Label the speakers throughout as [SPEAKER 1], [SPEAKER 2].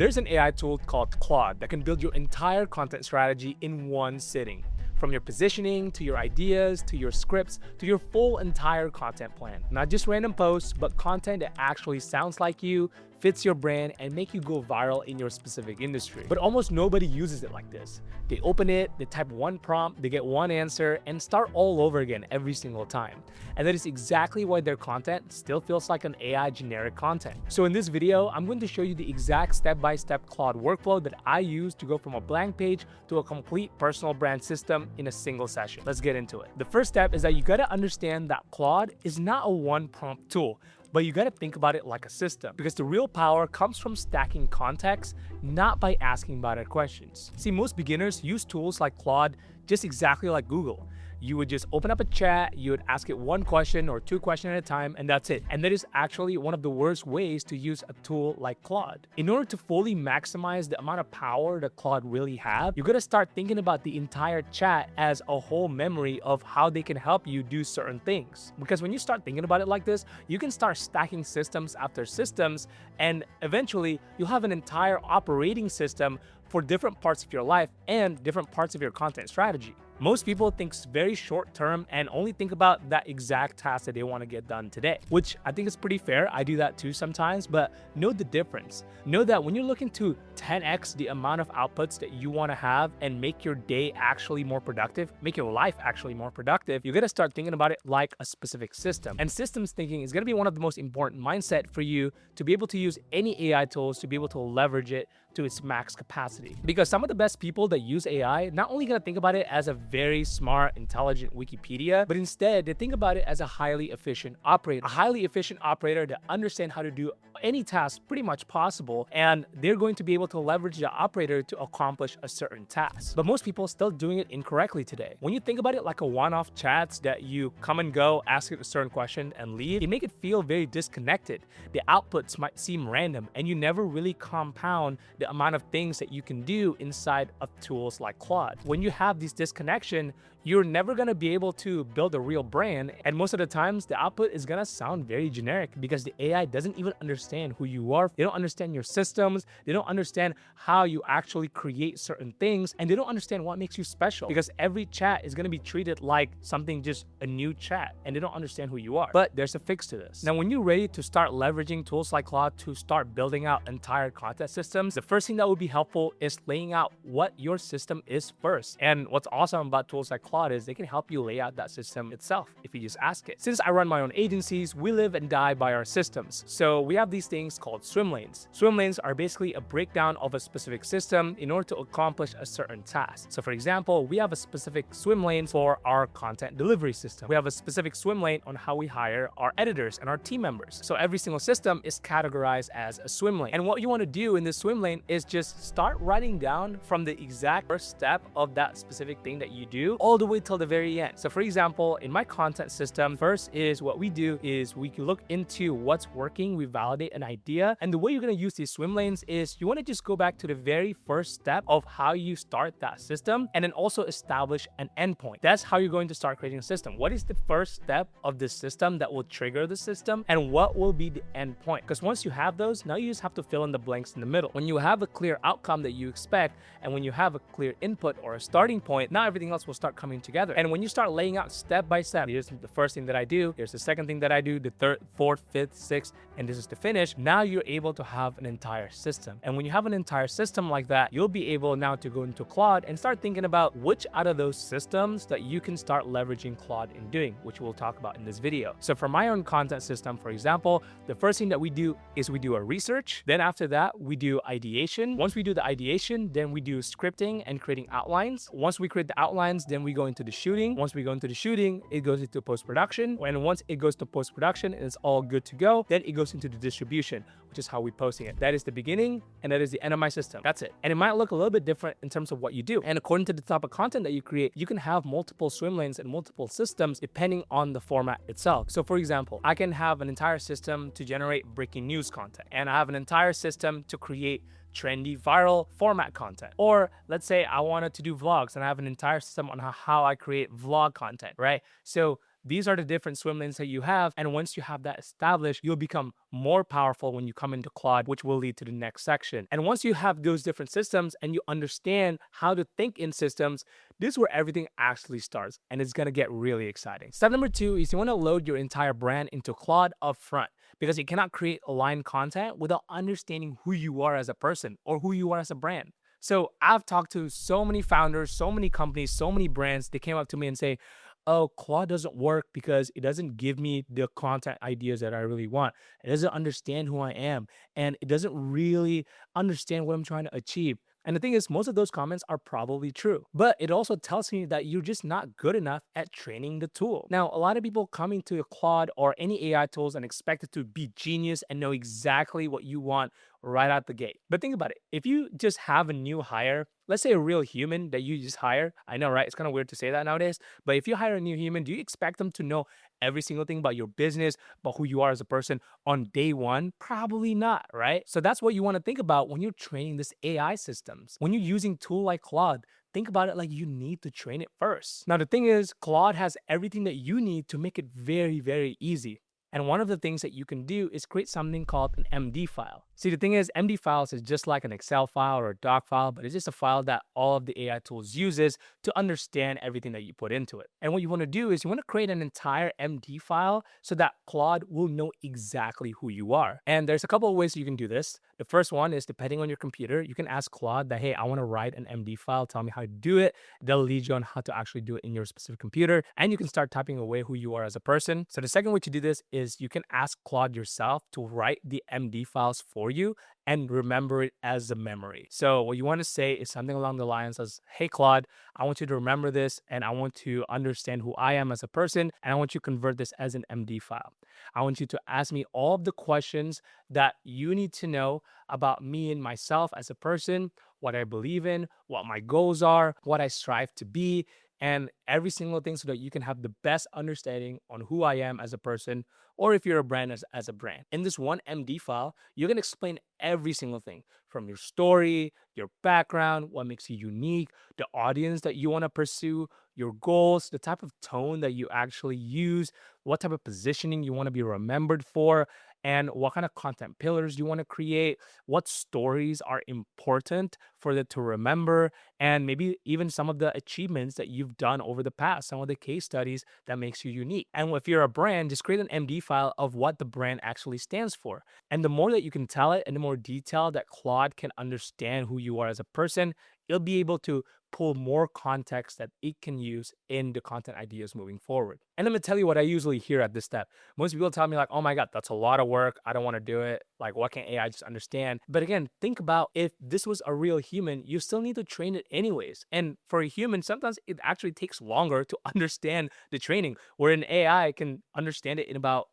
[SPEAKER 1] There's an AI tool called Claude that can build your entire content strategy in one sitting. From your positioning, to your ideas, to your scripts, to your full entire content plan. Not just random posts, but content that actually sounds like you, fits your brand, and make you go viral in your specific industry. But almost nobody uses it like this. They open it, they type one prompt, they get one answer, and start all over again every single time. And that is exactly why their content still feels like an AI generic content. So in this video, I'm going to show you the exact step-by-step Claude workflow that I use to go from a blank page to a complete personal brand system in a single session. Let's get into it. The first step is that you gotta understand that Claude is not a one prompt tool, but you gotta think about it like a system, because the real power comes from stacking context, not by asking better questions. See, most beginners use tools like Claude just exactly like Google. You would just open up a chat, you would ask it one question or two questions at a time, and that's it. And that is actually one of the worst ways to use a tool like Claude. In order to fully maximize the amount of power that Claude really have, you gotta start thinking about the entire chat as a whole memory of how they can help you do certain things. Because when you start thinking about it like this, you can start stacking systems after systems, and eventually you'll have an entire operating system for different parts of your life and different parts of your content strategy. Most people think very short term and only think about that exact task that they want to get done today, which I think is pretty fair. I do that too sometimes, but know the difference. Know that when you're looking to 10x the amount of outputs that you want to have and make your day actually more productive, make your life actually more productive, you got to start thinking about it like a specific system. And systems thinking is going to be one of the most important mindset for you to be able to use any AI tools, to be able to leverage it to its max capacity. Because some of the best people that use AI not only gonna think about it as a very smart, intelligent Wikipedia, but instead they think about it as a highly efficient operator. A highly efficient operator that understands how to do any task pretty much possible, and they're going to be able to leverage the operator to accomplish a certain task. But most people are still doing it incorrectly today. When you think about it like a one-off chats that you come and go, ask it a certain question and leave, you make it feel very disconnected. The outputs might seem random, and you never really compound the amount of things that you can do inside of tools like Claude. When you have this disconnection, you're never gonna be able to build a real brand, and most of the times the output is gonna sound very generic because the AI doesn't even understand who you are. They don't understand your systems, they don't understand how you actually create certain things, and they don't understand what makes you special, because every chat is gonna be treated like something, just a new chat, and they don't understand who you are. But there's a fix to this. Now, when you're ready to start leveraging tools like Claude to start building out entire content systems, the first thing that would be helpful is laying out what your system is first. And what's awesome about tools like Claude is they can help you lay out that system itself if you just ask it. Since I run my own agencies, we live and die by our systems. So we have these things called swim lanes. Swim lanes are basically a breakdown of a specific system in order to accomplish a certain task. So for example, we have a specific swim lane for our content delivery system. We have a specific swim lane on how we hire our editors and our team members. So every single system is categorized as a swim lane. And what you want to do in this swim lane is just start writing down from the exact first step of that specific thing that you do all the way till the very end. So for example, in my content system, first is what we do is we can look into what's working, we validate an idea, and the way you're going to use these swim lanes is you want to just go back to the very first step of how you start that system, and then also establish an endpoint. That's how you're going to start creating a system. What is the first step of the system that will trigger the system, and what will be the endpoint? Because once you have those, now you just have to fill in the blanks in the middle. When you have a clear outcome that you expect, and when you have a clear input or a starting point, now everything else will start coming together. And when you start laying out step by step, here's the first thing that I do, here's the second thing that I do, the third, fourth, fifth, sixth, and this is the finish. Now you're able to have an entire system. And when you have an entire system like that, you'll be able now to go into Claude and start thinking about which out of those systems that you can start leveraging Claude in doing, which we'll talk about in this video. So for my own content system, for example, the first thing that we do is we do a research. Then after that, we do ideation. Once we do the ideation, then we do scripting and creating outlines. Once we create the outlines, then we go into the shooting. Once we go into the shooting, it goes into post-production. And once it goes to post-production and it's all good to go, then it goes into the distribution, which is how we're posting it. That is the beginning and that is the end of my system. That's it. And it might look a little bit different in terms of what you do. And according to the type of content that you create, you can have multiple swim lanes and multiple systems depending on the format itself. So for example, I can have an entire system to generate breaking news content, and I have an entire system to create trendy viral format content. Or let's say I wanted to do vlogs and I have an entire system on how I create vlog content, right? So These are the different swim lanes that you have. And once you have that established, you'll become more powerful when you come into Claude, which will lead to the next section. And once you have those different systems and you understand how to think in systems, this is where everything actually starts, and it's gonna get really exciting. Step number 2 is you wanna load your entire brand into Claude upfront, because you cannot create aligned content without understanding who you are as a person or who you are as a brand. So I've talked to so many founders, so many companies, so many brands. They came up to me and say, "Oh, Claude doesn't work because it doesn't give me the content ideas that I really want. It doesn't understand who I am, and it doesn't really understand what I'm trying to achieve." And the thing is, most of those comments are probably true, but it also tells me that you're just not good enough at training the tool. Now, a lot of people coming to a Claude or any AI tools and expect it to be genius and know exactly what you want right out the gate. But think about it. If you just have a new hire, let's say a real human that you just hire, I know, right? It's kind of weird to say that nowadays, but if you hire a new human, do you expect them to know every single thing about your business, about who you are as a person on day one? Probably not, right? So that's what you want to think about when you're training this AI systems. When you're using tool like Claude, think about it like you need to train it first. Now, the thing is, Claude has everything that you need to make it very, very easy. And one of the things that you can do is create something called an MD file. See, the thing is, MD files is just like an Excel file or a doc file, but it's just a file that all of the AI tools uses to understand everything that you put into it. And what you want to do is you want to create an entire MD file so that Claude will know exactly who you are. And there's a couple of ways you can do this. The first one is, depending on your computer, you can ask Claude that, hey, I want to write an MD file. Tell me how to do it. They'll lead you on how to actually do it in your specific computer. And you can start typing away who you are as a person. So the second way to do this is you can ask Claude yourself to write the MD files for you and remember it as a memory. So what you want to say is something along the lines of, hey, Claude, I want you to remember this, and I want to understand who I am as a person, and I want you to convert this as an MD file. I want you to ask me all of the questions that you need to know about me and myself as a person, what I believe in, what my goals are, what I strive to be, and every single thing, so that you can have the best understanding on who I am as a person, or if you're a brand, as a brand. In this one MD file, you can explain every single thing from your story, your background, what makes you unique, the audience that you want to pursue, your goals, the type of tone that you actually use, what type of positioning you want to be remembered for, and what kind of content pillars you want to create, what stories are important for it to remember, and maybe even some of the achievements that you've done over the past, some of the case studies that makes you unique. And if you're a brand, just create an MD file of what the brand actually stands for. And the more that you can tell it and the more detail that Claude can understand who you are as a person, it'll be able to pull more context that it can use in the content ideas moving forward. And let me tell you what I usually hear at this step. Most people tell me like, oh my God, that's a lot of work. I don't want to do it. Like, what can AI just understand? But again, think about, if this was a real human, you still need to train it anyways. And for a human, sometimes it actually takes longer to understand the training, where an AI can understand it in about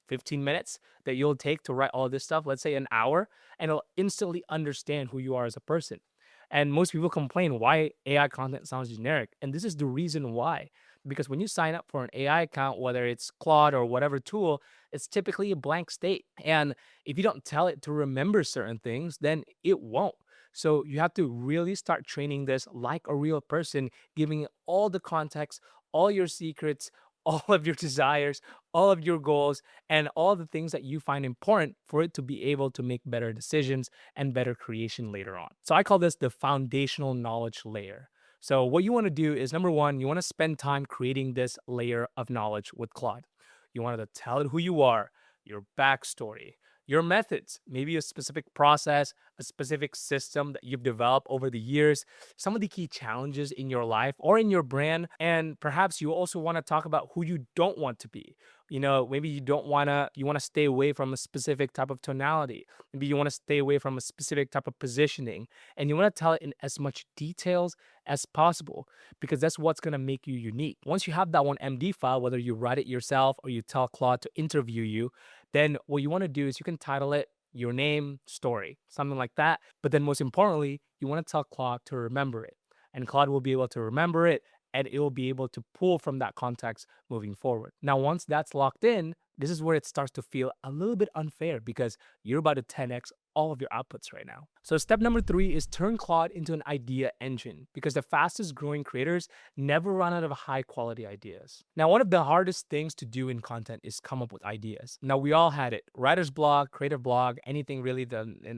[SPEAKER 1] 15 minutes that you'll take to write all this stuff, let's say an hour, and it'll instantly understand who you are as a person. And most people complain why AI content sounds generic. And this is the reason why. Because when you sign up for an AI account, whether it's Claude or whatever tool, it's typically a blank state. And if you don't tell it to remember certain things, then it won't. So you have to really start training this like a real person, giving it all the context, all your secrets, all of your desires, all of your goals, and all the things that you find important for it to be able to make better decisions and better creation later on. So I call this the foundational knowledge layer. So what you want to do is, number one, you want to spend time creating this layer of knowledge with Claude. You want to tell it who you are, your backstory, your methods, maybe a specific process, a specific system that you've developed over the years, some of the key challenges in your life or in your brand. And perhaps you also want to talk about who you don't want to be. You know, maybe you want to stay away from a specific type of tonality. Maybe you want to stay away from a specific type of positioning. And you want to tell it in as much details as possible, because that's what's going to make you unique. Once you have that one MD file, whether you write it yourself or you tell Claude to interview you, then what you want to do is you can title it your name, story, something like that. But then most importantly, you want to tell Claude to remember it. And Claude will be able to remember it, and it will be able to pull from that context moving forward. Now, once that's locked in, this is where it starts to feel a little bit unfair, because you're about to 10x all of your outputs right now. So step number 3 is turn Claude into an idea engine, because the fastest growing creators never run out of high quality ideas. Now, one of the hardest things to do in content is come up with ideas. Now, we all had it: writer's block, creative block, anything really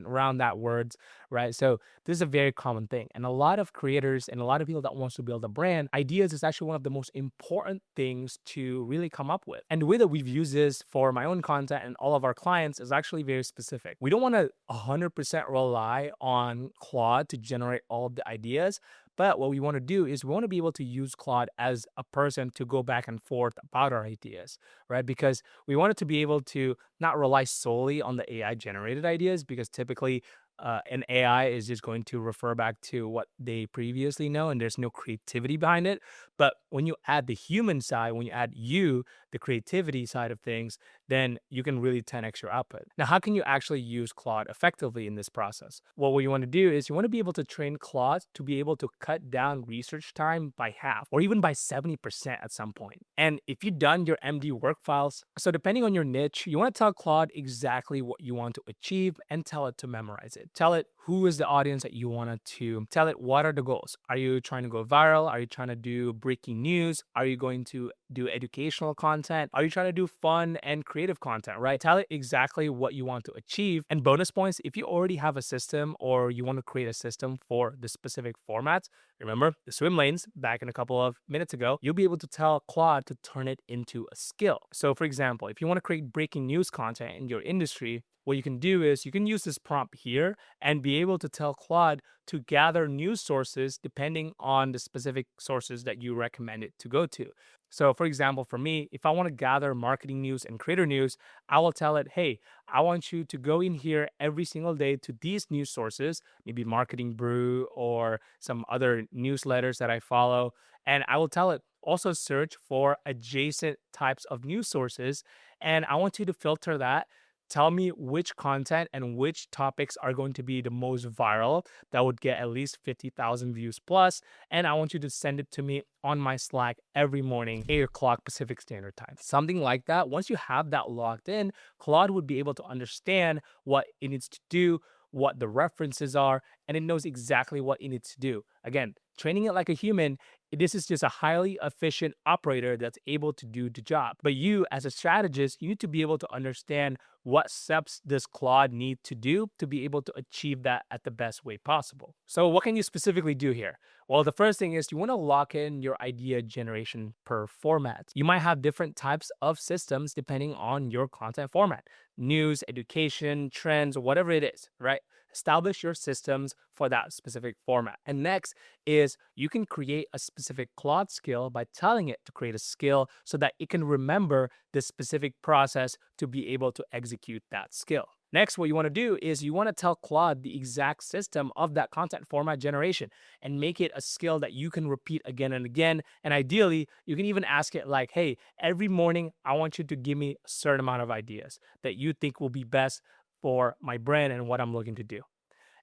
[SPEAKER 1] around that words, right? So this is a very common thing. And a lot of creators and a lot of people that wants to build a brand, ideas is actually one of the most important things to really come up with. And the way that we've used this for my own content and all of our clients is actually very specific. We don't want to 100% rely on Claude to generate all of the ideas. But what we want to do is we want to be able to use Claude as a person to go back and forth about our ideas, right? Because we want it to be able to not rely solely on the AI generated ideas, because typically an AI is just going to refer back to what they previously know, and there's no creativity behind it. But when you add the human side, when you add you, the creativity side of things, then you can really 10x your output. Now, how can you actually use Claude effectively in this process? Well, what you want to do is you want to be able to train Claude to be able to cut down research time by half or even by 70% at some point. And if you've done your MD work files, so depending on your niche, you want to tell Claude exactly what you want to achieve and tell it to memorize it. Tell it who is the audience that you want to tell it what are the goals. Are you trying to go viral? Are you trying to do breaking news? Are you going to do educational content? Are you trying to do fun and creative content, right? Tell it exactly what you want to achieve. And bonus points, if you already have a system or you want to create a system for the specific formats, remember the swim lanes back in a couple of minutes ago, you'll be able to tell Claude to turn it into a skill. So for example, if you want to create breaking news content in your industry, what you can do is you can use this prompt here and be able to tell Claude to gather news sources depending on the specific sources that you recommend it to go to. So for example, for me, if I want to gather marketing news and creator news, I will tell it, hey, I want you to go in here every single day to these news sources, maybe Marketing Brew or some other newsletters that I follow. And I will tell it also search for adjacent types of news sources. And I want you to filter that. Tell me which content and which topics are going to be the most viral that would get at least 50,000 views plus. And I want you to send it to me on my Slack every morning, 8 o'clock Pacific Standard Time. Something like that. Once you have that locked in, Claude would be able to understand what it needs to do, what the references are, and it knows exactly what it needs to do. Again, training it like a human, this is just a highly efficient operator that's able to do the job. But you, as a strategist, you need to be able to understand what steps does Claude need to do to be able to achieve that at the best way possible. So what can you specifically do here? Well, the first thing is you want to lock in your idea generation per format. You might have different types of systems depending on your content format: news, education, trends, whatever it is, right? Establish your systems for that specific format. And next is you can create a specific Claude skill by telling it to create a skill so that it can remember this specific process to be able to execute that skill. Next, what you want to do is you want to tell Claude the exact system of that content format generation and make it a skill that you can repeat again and again. And ideally, you can even ask it like, hey, every morning, I want you to give me a certain amount of ideas that you think will be best for my brand and what I'm looking to do.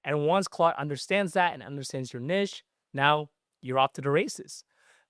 [SPEAKER 1] And once Claude understands that and understands your niche, now you're off to the races.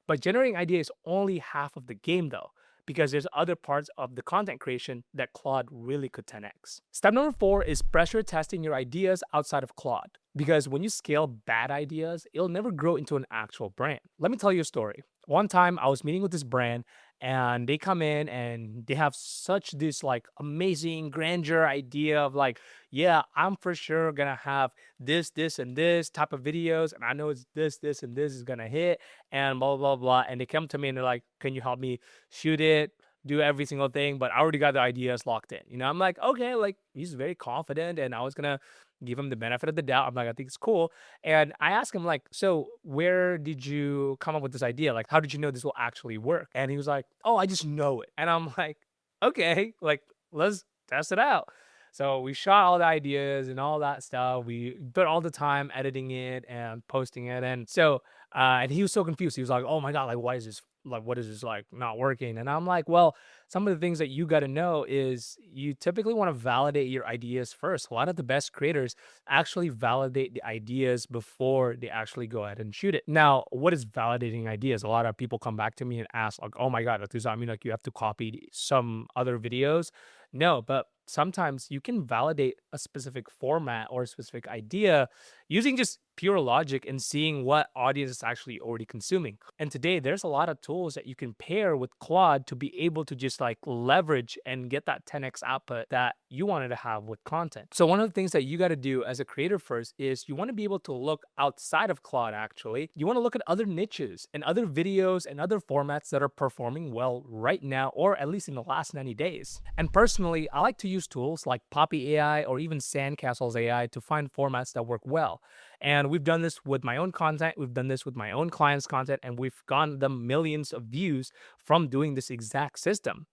[SPEAKER 1] But generating ideas is only half of the game though, because there's other parts of the content creation that Claude really could 10x. Step number 4 is pressure testing your ideas outside of Claude. Because when you scale bad ideas, it'll never grow into an actual brand. Let me tell you a story. One time I was meeting with this brand and they come in and they have such this like amazing grandeur idea of like, yeah, I'm for sure gonna have this, and this type of videos. And I know it's this, and this is gonna hit and blah, blah, blah. And they come to me and they're like, can you help me shoot it? Do every single thing, but I already got the ideas locked in. You know, I'm like, okay, like he's very confident and I was gonna give him the benefit of the doubt. I'm like, I think it's cool. And I asked him like, so where did you come up with this idea? Like, how did you know this will actually work? And he was like, oh, I just know it. And I'm like, okay, like let's test it out. So we shot all the ideas and all that stuff. We put all the time editing it and posting it. And so, and he was so confused. He was like, oh my God, like, why is this? Like, what is this like not working? And I'm like, well, some of the things that you got to know is you typically want to validate your ideas first. A lot of the best creators actually validate the ideas before they actually go ahead and shoot it. Now, what is validating ideas? A lot of people come back to me and ask like, oh my God, does that mean like you have to copy some other videos? No, but sometimes you can validate a specific format or a specific idea using just pure logic and seeing what audience is actually already consuming. And today, there's a lot of tools that you can pair with Claude to be able to just like leverage and get that 10x output that you wanted to have with content. So, one of the things that you got to do as a creator first is you want to be able to look outside of Claude, actually. You want to look at other niches and other videos and other formats that are performing well right now, or at least in the last 90 days. And personally, I like to use tools like Poppy AI or even Sandcastles AI to find formats that work well. And we've done this with my own content, we've done this with my own clients' content, and we've gotten them millions of views from doing this exact system.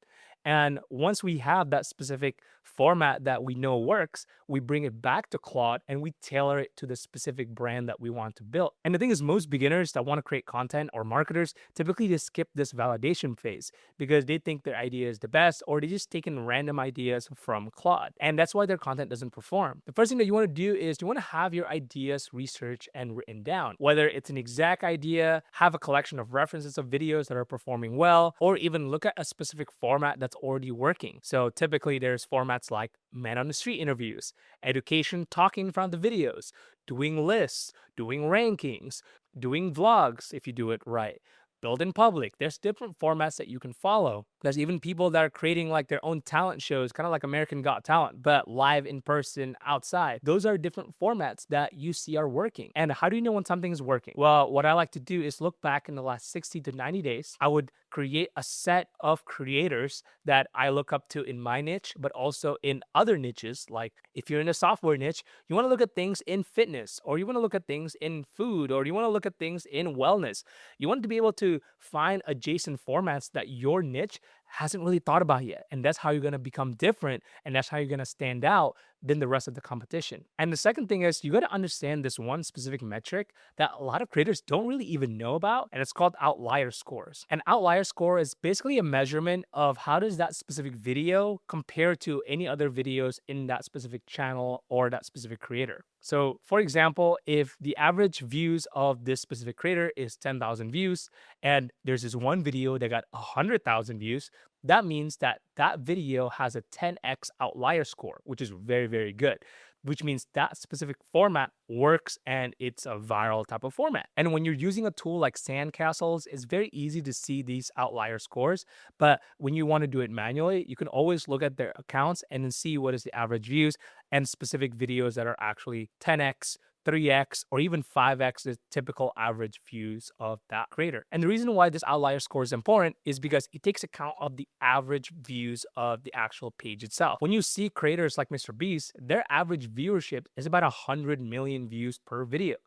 [SPEAKER 1] And once we have that specific format that we know works, we bring it back to Claude and we tailor it to the specific brand that we want to build. And the thing is, most beginners that want to create content or marketers typically just skip this validation phase because they think their idea is the best, or they just taken random ideas from Claude. And that's why their content doesn't perform. The first thing that you want to do is you want to have your ideas researched and written down. Whether it's an exact idea, have a collection of references of videos that are performing well, or even look at a specific format that's already working. So typically there's formats like man on the street interviews, education talking in front of the videos, doing lists, doing rankings, doing vlogs if you do it right. Build in public. There's different formats that you can follow. There's even people that are creating like their own talent shows, kind of like American Got Talent, but live in person outside. Those are different formats that you see are working. And how do you know when something is working? Well, what I like to do is look back in the last 60 to 90 days. I would create a set of creators that I look up to in my niche, but also in other niches. Like if you're in a software niche, you want to look at things in fitness, or you want to look at things in food, or you want to look at things in wellness. You want to be able to find adjacent formats that your niche hasn't really thought about yet. And that's how you're going to become different. And that's how you're going to stand out than the rest of the competition. And the second thing is you got to understand this one specific metric that a lot of creators don't really even know about. And it's called outlier scores. An outlier score is basically a measurement of how does that specific video compare to any other videos in that specific channel or that specific creator. So for example, if the average views of this specific creator is 10,000 views, and there's this one video that got 100,000 views, that means that that video has a 10x outlier score, which is very, very good, which means that specific format works and it's a viral type of format. And when you're using a tool like Sandcastles, it's very easy to see these outlier scores. But when you want to do it manually, you can always look at their accounts and then see what is the average views and specific videos that are actually 10x, 3x, or even 5x the typical average views of that creator. And the reason why this outlier score is important is because it takes account of the average views of the actual page itself. When you see creators like Mr. Beast, their average viewership is about 100 million views per video.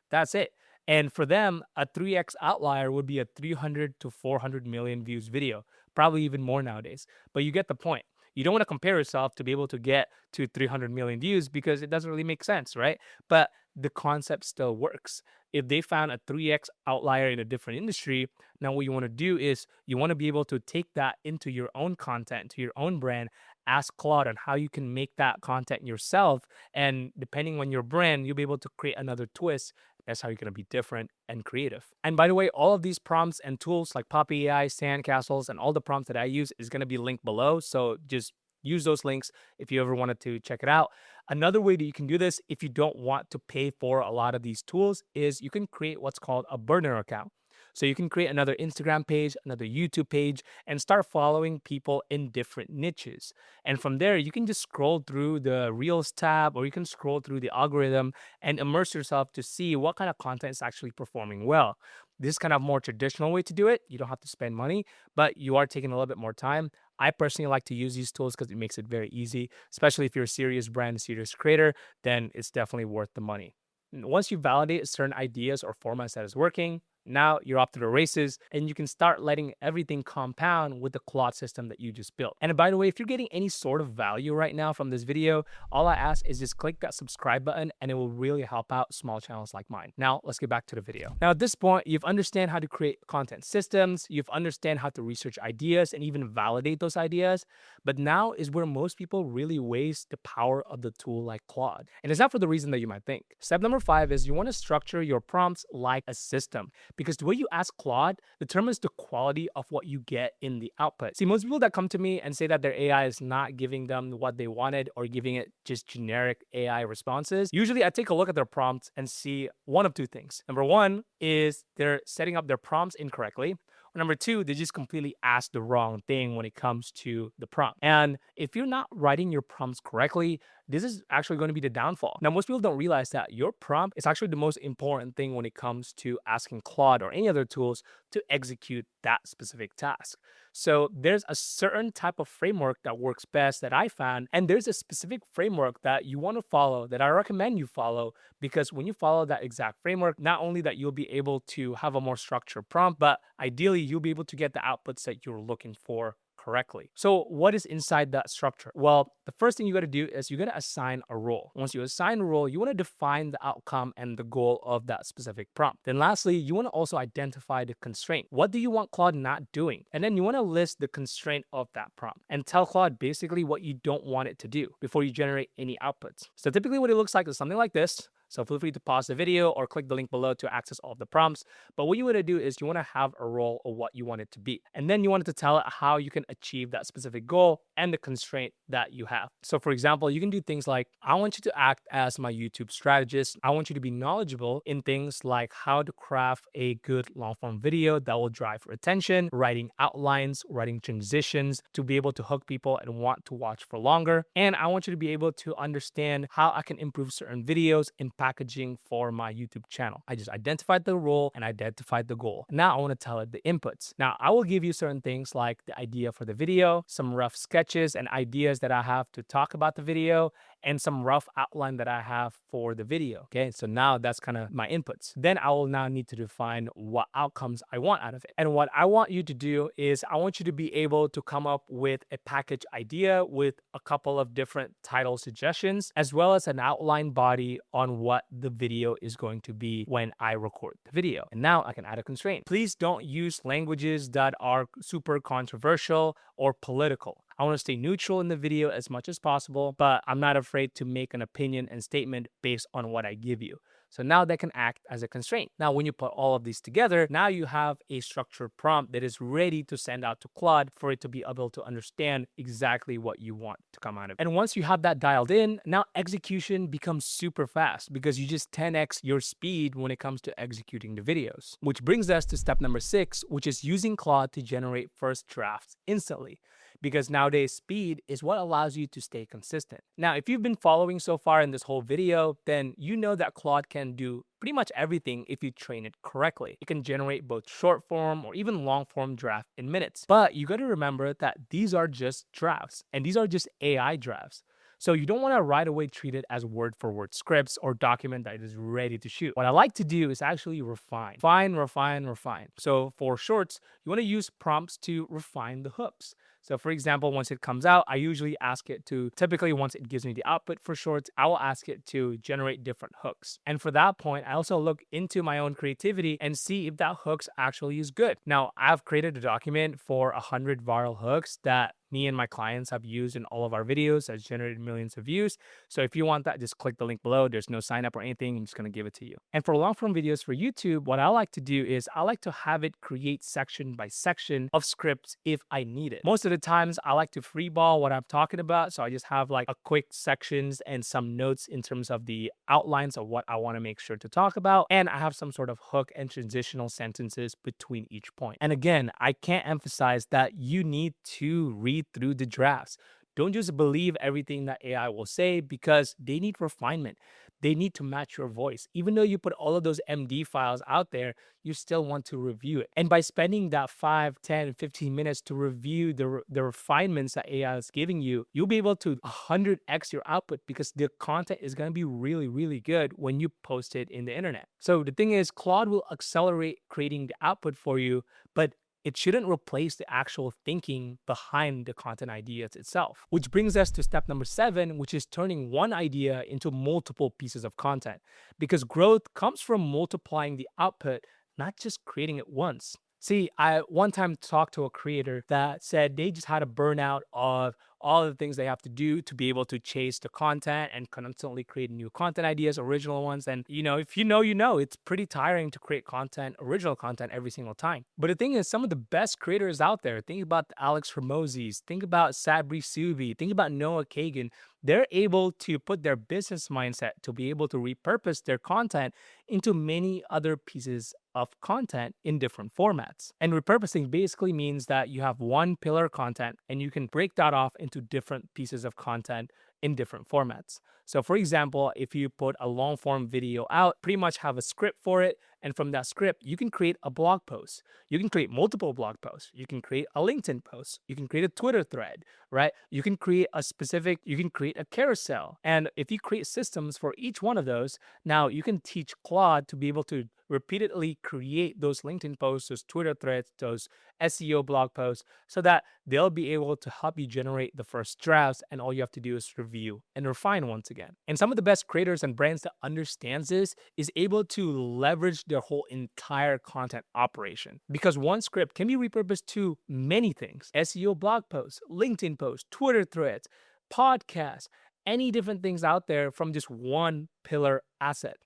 [SPEAKER 1] That's it. And for them, a 3x outlier would be a 300 to 400 million views video, probably even more nowadays. But you get the point. You don't want to compare yourself to be able to get to 300 million views because it doesn't really make sense, right? But the concept still works. If they found a 3x outlier in a different industry, now what you want to do is you want to be able to take that into your own content, to your own brand, ask Claude on how you can make that content yourself. And depending on your brand, you'll be able to create another twist. That's how you're going to be different and creative. And by the way, all of these prompts and tools like Poppy AI, Sandcastles, and all the prompts that I use is going to be linked below. So just use those links if you ever wanted to check it out. Another way that you can do this if you don't want to pay for a lot of these tools is you can create what's called a burner account. So you can create another Instagram page, another YouTube page, and start following people in different niches. And from there, you can just scroll through the Reels tab, or you can scroll through the algorithm and immerse yourself to see what kind of content is actually performing well. This is kind of more traditional way to do it. You don't have to spend money, but you are taking a little bit more time. I personally like to use these tools because it makes it very easy, especially if you're a serious brand, a serious creator, then it's definitely worth the money. Once you validate certain ideas or formats that is working, now you're off to the races and you can start letting everything compound with the Claude system that you just built. And by the way, if you're getting any sort of value right now from this video, all I ask is just click that subscribe button and it will really help out small channels like mine. Now let's get back to the video. Now at this point, you've understand how to create content systems, you've understand how to research ideas and even validate those ideas. But now is where most people really waste the power of the tool like Claude. And it's not for the reason that you might think. Step number 5 is you want to structure your prompts like a system. because the way you ask Claude determines the quality of what you get in the output. See, most people that come to me and say that their AI is not giving them what they wanted or giving it just generic AI responses, usually I take a look at their prompts and see one of two things. Number one is they're setting up their prompts incorrectly. Or number two, they just completely ask the wrong thing when it comes to the prompt. And if you're not writing your prompts correctly, this is actually going to be the downfall. Now, most people don't realize that your prompt is actually the most important thing when it comes to asking Claude or any other tools to execute that specific task. So there's a certain type of framework that works best that I found, and there's a specific framework that you want to follow that I recommend you follow, because when you follow that exact framework, not only that you'll be able to have a more structured prompt, but ideally you'll be able to get the outputs that you're looking for correctly. So what is inside that structure? Well, the first thing you got to do is you got to assign a role. Once you assign a role, you want to define the outcome and the goal of that specific prompt. Then lastly, you want to also identify the constraint. What do you want Claude not doing? And then you want to list the constraint of that prompt and tell Claude basically what you don't want it to do before you generate any outputs. So typically what it looks like is something like this. So feel free to pause the video or click the link below to access all of the prompts. But what you want to do is you want to have a role of what you want it to be. And then you want it to tell it how you can achieve that specific goal and the constraint that you have. So for example, you can do things like, I want you to act as my YouTube strategist. I want you to be knowledgeable in things like how to craft a good long form video that will drive retention, writing outlines, writing transitions to be able to hook people and want to watch for longer. And I want you to be able to understand how I can improve certain videos in packaging for my YouTube channel. I just identified the role and identified the goal. Now I want to tell it the inputs. Now I will give you certain things like the idea for the video, some rough sketches and ideas that I have to talk about the video, and some rough outline that I have for the video. Okay, so now that's kind of my inputs. Then I will now need to define what outcomes I want out of it. And what I want you to do is I want you to be able to come up with a package idea with a couple of different title suggestions, as well as an outline body on what the video is going to be when I record the video. And now I can add a constraint. Please don't use languages that are super controversial or political. I want to stay neutral in the video as much as possible, but I'm not afraid to make an opinion and statement based on what I give you. So now that can act as a constraint. Now, when you put all of these together, now you have a structured prompt that is ready to send out to Claude for it to be able to understand exactly what you want to come out of it. And once you have that dialed in, now execution becomes super fast because you just 10x your speed when it comes to executing the videos. Which brings us to step number 6, which is using Claude to generate first drafts instantly. Because nowadays speed is what allows you to stay consistent. Now, if you've been following so far in this whole video, then you know that Claude can do pretty much everything if you train it correctly. It can generate both short form or even long form draft in minutes. But you got to remember that these are just drafts and these are just AI drafts. So you don't want to right away treat it as word for word scripts or document that is ready to shoot. What I like to do is actually refine. Refine. So for shorts, you want to use prompts to refine the hooks. So for example, once it comes out, I usually ask it to, typically once it gives me the output for shorts, I will ask it to generate different hooks. And for that point, I also look into my own creativity and see if that hooks actually is good. Now, I've created a document for 100 viral hooks that me and my clients have used in all of our videos that's generated millions of views. So if you want that, just click the link below. There's no sign up or anything. I'm just going to give it to you. And for long form videos for YouTube, what I like to do is I like to have it create section by section of scripts if I need it. Most of the times I like to freeball what I'm talking about. So I just have like a quick sections and some notes in terms of the outlines of what I want to make sure to talk about. And I have some sort of hook and transitional sentences between each point. And again, I can't emphasize that you need to read through the drafts. Don't just believe everything that AI will say because they need refinement. They need to match your voice. Even though you put all of those MD files out there, you still want to review it. And by spending that 5, 10, 15 minutes to review the refinements that AI is giving you, you'll be able to 100x your output because the content is going to be really, really good when you post it in the internet. So the thing is, Claude will accelerate creating the output for you, but it shouldn't replace the actual thinking behind the content ideas itself. Which brings us to step number 7, which is turning one idea into multiple pieces of content. Because growth comes from multiplying the output, not just creating it once. See, I one time talked to a creator that said they just had a burnout of all the things they have to do to be able to chase the content and constantly create new content ideas, original ones. And if you know, it's pretty tiring to create content, original content every single time. But the thing is, some of the best creators out there, think about the Alex Hermosis, think about Sabri Subi, think about Noah Kagan. They're able to put their business mindset to be able to repurpose their content into many other pieces of content in different formats. And repurposing basically means that you have one pillar content and you can break that off into different pieces of content in different formats. So, for example, if you put a long form video out, pretty much have a script for it. And from that script, you can create a blog post. You can create multiple blog posts. You can create a LinkedIn post. You can create a Twitter thread, right? You can create a carousel. And if you create systems for each one of those, now you can teach Claude to be able to repeatedly create those LinkedIn posts, those Twitter threads, those SEO blog posts, so that they'll be able to help you generate the first drafts. And all you have to do is review and refine once again. And some of the best creators and brands that understands this is able to leverage their whole entire content operation, because one script can be repurposed to many things: SEO blog posts, LinkedIn posts, Twitter threads, podcasts, any different things out there from just one pillar asset.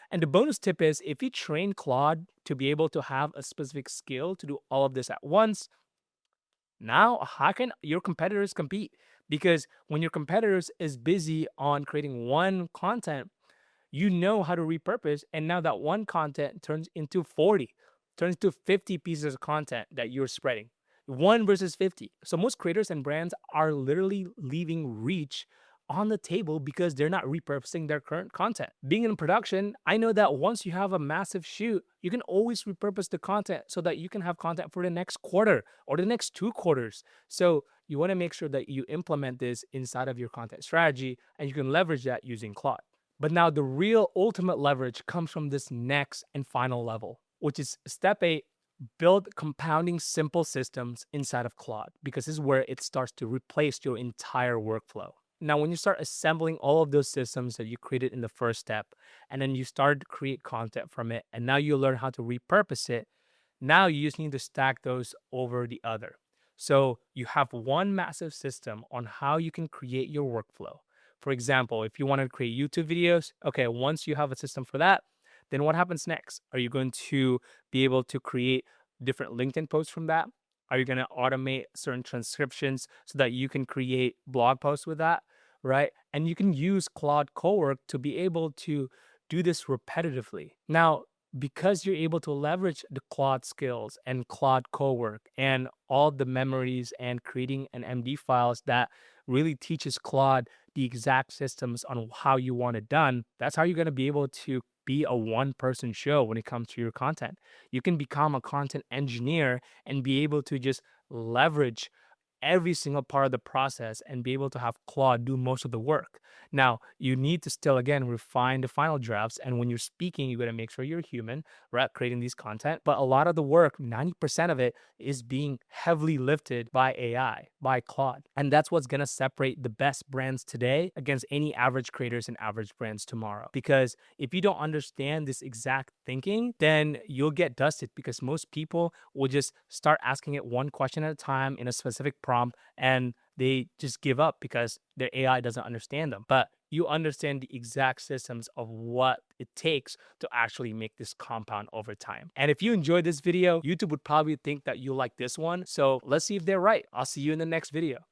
[SPEAKER 1] And the bonus tip is, if you train Claude to be able to have a specific skill to do all of this at once, now how can your competitors compete? Because when your competitors is busy on creating one content, you know how to repurpose. And now that one content turns into 40, turns into 50 pieces of content that you're spreading. One versus 50. So most creators and brands are literally leaving reach on the table because they're not repurposing their current content. Being in production, I know that once you have a massive shoot, you can always repurpose the content so that you can have content for the next quarter or the next 2 quarters. So you want to make sure that you implement this inside of your content strategy, and you can leverage that using Claude. But now the real ultimate leverage comes from this next and final level, which is step 8: build compounding simple systems inside of Claude, because this is where it starts to replace your entire workflow. Now, when you start assembling all of those systems that you created in the first step, and then you start to create content from it, and now you learn how to repurpose it, now you just need to stack those over the other. So you have one massive system on how you can create your workflow. For example, if you want to create YouTube videos, okay, once you have a system for that, then what happens next? Are you going to be able to create different LinkedIn posts from that? Are you going to automate certain transcriptions so that you can create blog posts with that? Right? And you can use Claude Cowork to be able to do this repetitively. Now, because you're able to leverage the Claude skills and Claude Cowork and all the memories and creating an MD files that really teaches Claude the exact systems on how you want it done, that's how you're going to be able to be a one person show when it comes to your content. You can become a content engineer and be able to just leverage every single part of the process and be able to have Claude do most of the work. Now, you need to still, again, refine the final drafts. And when you're speaking, you got to make sure you're human, right? Creating these content. But a lot of the work, 90% of it, is being heavily lifted by AI, by Claude. And that's what's going to separate the best brands today against any average creators and average brands tomorrow. Because if you don't understand this exact thinking, then you'll get dusted, because most people will just start asking it one question at a time in a specific prompt, and they just give up because their AI doesn't understand them. But you understand the exact systems of what it takes to actually make this compound over time. And if you enjoyed this video, YouTube would probably think that you like this one. So let's see if they're right. I'll see you in the next video.